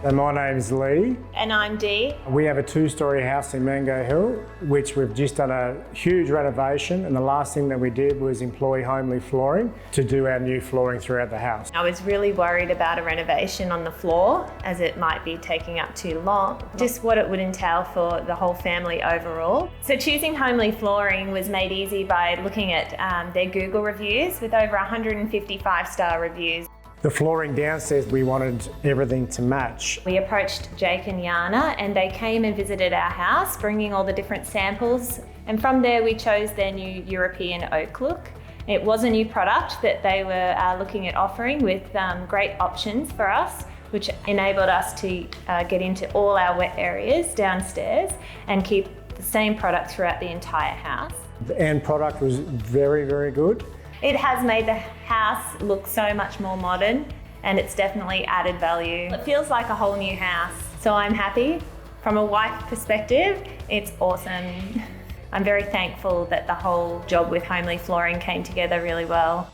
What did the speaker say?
And my name's Lee. And I'm Dee. We have a 2-storey house in Mango Hill, which we've just done a huge renovation, and the last thing that we did was employ Homely Flooring to do our new flooring throughout the house. I was really worried about a renovation on the floor, as it might be taking up too long, just what it would entail for the whole family overall. So choosing Homely Flooring was made easy by looking at their Google reviews with over 150 5-star reviews. The flooring downstairs, we wanted everything to match. We approached Jake and Yana and they came and visited our house, bringing all the different samples. And from there we chose their new European oak look. It was a new product that they were looking at offering with great options for us, which enabled us to get into all our wet areas downstairs and keep the same product throughout the entire house. The end product was very, very good. It has made the house look so much more modern, and it's definitely added value. It feels like a whole new house, so I'm happy. From a wife perspective, it's awesome. I'm very thankful that the whole job with Homely Flooring came together really well.